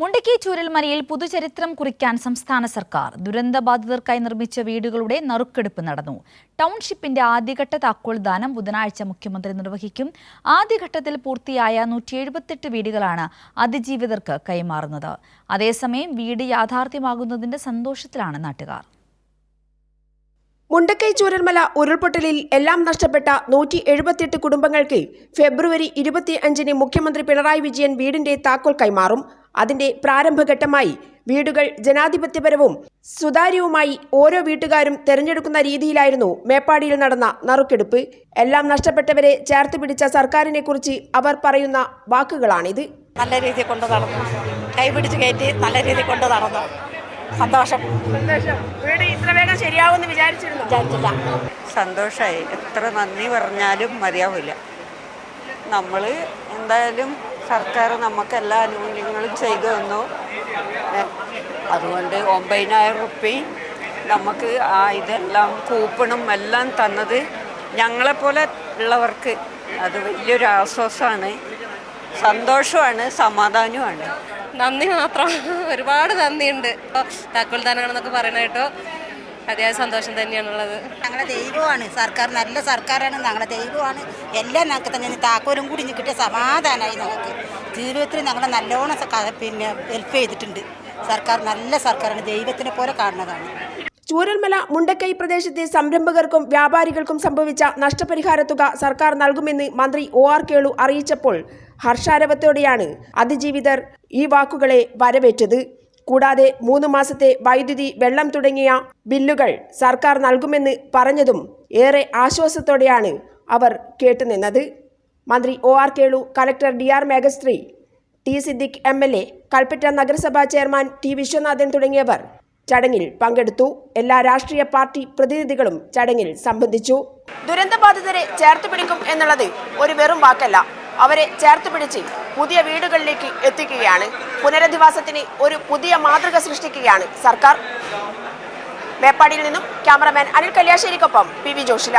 മുണ്ടക്കി ചൂരൽമലയിൽ പുതുചരിത്രം കുറിക്കാൻ സംസ്ഥാന സർക്കാർ ദുരന്തബാധിതർക്കായി നിർമ്മിച്ച വീടുകളുടെ നറുക്കെടുപ്പ് നടന്നു. ടൗൺഷിപ്പിന്റെ ആദ്യഘട്ട താക്കോൽദാനം ബുധനാഴ്ച മുഖ്യമന്ത്രി നിർവഹിക്കും. ആദ്യഘട്ടത്തിൽ പൂർത്തിയായ 178 വീടുകളാണ് അതിജീവിതർക്ക് കൈമാറുന്നത്. അതേസമയം വീട് യാഥാർത്ഥ്യമാകുന്നതിന്റെ സന്തോഷത്തിലാണ് നാട്ടുകാർ. മുണ്ടക്കൈ ചൂരൽമല ഉരുൾപൊട്ടലിൽ എല്ലാം നഷ്ടപ്പെട്ട 178 കുടുംബങ്ങൾക്ക് ഫെബ്രുവരി 25-ന് മുഖ്യമന്ത്രി പിണറായി വിജയൻ വീടിന്റെ താക്കോൽ കൈമാറും. അതിന്റെ പ്രാരംഭഘട്ടമായി വീടുകൾ ജനാധിപത്യപരവും സുതാര്യവുമായി ഓരോ വീട്ടുകാരും തെരഞ്ഞെടുക്കുന്ന രീതിയിലായിരുന്നു മേപ്പാടിയിൽ നടന്ന നറുക്കെടുപ്പ്. എല്ലാം നഷ്ടപ്പെട്ടവരെ ചേർത്ത് പിടിച്ച സർക്കാരിനെ കുറിച്ച് അവർ പറയുന്ന വാക്കുകളാണിത്. നല്ല രീതിയിൽ കൊണ്ടു നടന്നു, കൈപിടിച്ച് കയറ്റി നല്ല രീതിയിൽ കൊണ്ടു നടന്നു. സന്തോഷം. വീട് ഇത്ര വേഗം ശരിയാവുമെന്ന് വിചാരിച്ചില്ല. സന്തോഷമായി. എത്ര നന്ദി പറഞ്ഞാലും മതിയാവില്ല. നമ്മൾ എന്തായാലും സർക്കാർ നമുക്ക് എല്ലാ ആനുകൂല്യങ്ങളും ചെയ്തു തന്നു. അതുകൊണ്ട് 9,000 റുപ്യ നമുക്ക് ഇതെല്ലാം കൂപ്പണും എല്ലാം തന്നത് ഞങ്ങളെപ്പോലെ ഉള്ളവർക്ക് അത് വലിയൊരു ആശ്വാസമാണ്, സന്തോഷമാണ്, സമാധാനവുമാണ്. നന്ദി മാത്രം, ഒരുപാട് നന്ദിയുണ്ട്. താക്കോൽദാനങ്ങളെന്നൊക്കെ പറയണേട്ടോ, അതിയായ സന്തോഷം തന്നെയാണുള്ളത്. ഞങ്ങളുടെ ദൈവമാണ് സർക്കാർ, നല്ല സർക്കാരാണ്, ഞങ്ങളുടെ ദൈവമാണ്. എല്ലാം ഞങ്ങൾക്ക് തന്നെ താക്കോലും കൂടി കിട്ടിയ സമാധാനമായി. ഞങ്ങൾക്ക് ജീവിതത്തിൽ ഞങ്ങളെ നല്ലോണം ഹെൽപ്പ് ചെയ്തിട്ടുണ്ട് സർക്കാർ. നല്ല സർക്കാരാണ്, ദൈവത്തിനെ പോലെ കാണുന്നതാണ്. ചൂരൽമല മുണ്ടക്കൈ പ്രദേശത്തെ സംരംഭകർക്കും വ്യാപാരികൾക്കും സംഭവിച്ച നഷ്ടപരിഹാര തുക സർക്കാർ നൽകുമെന്ന് മന്ത്രി OR കേളു അറിയിച്ചപ്പോൾ ഹർഷാരവത്തോടെയാണ് അതിജീവിതർ ഈ വാക്കുകളെ വരവേറ്റത്. കൂടാതെ 3 മാസത്തെ വൈദ്യുതി, വെള്ളം തുടങ്ങിയ ബില്ലുകൾ സർക്കാർ നൽകുമെന്ന് പറഞ്ഞതും ഏറെ ആശ്വാസത്തോടെയാണ് അവർ കേട്ടുനിന്നത്. മന്ത്രി OR Kelu, collector DR Meghashree, T Siddique MLA, Kalpetta നഗരസഭാ ചെയർമാൻ T വിശ്വനാഥൻ തുടങ്ങിയവർ ചടങ്ങിൽ പങ്കെടുത്തു. എല്ലാ രാഷ്ട്രീയ പാർട്ടി പ്രതിനിധികളും ചടങ്ങിൽ സംബന്ധിച്ചു. ദുരന്തബാധിതരെ ചേർത്ത് പിടിക്കും എന്നുള്ളത് ഒരു വെറും വാക്കല്ല, അവരെ ചേർത്ത് പിടിച്ച് പുതിയ വീടുകളിലേക്ക് എത്തിക്കുകയാണ്. പുനരധിവാസത്തിന് ഒരു പുതിയ മാതൃക സൃഷ്ടിക്കുകയാണ് സർക്കാർ. മേപ്പാടിയിൽ നിന്നും ക്യാമറമാൻ അനിൽ കല്യാശ്ശേരിക്കൊപ്പം PV ജോഷില.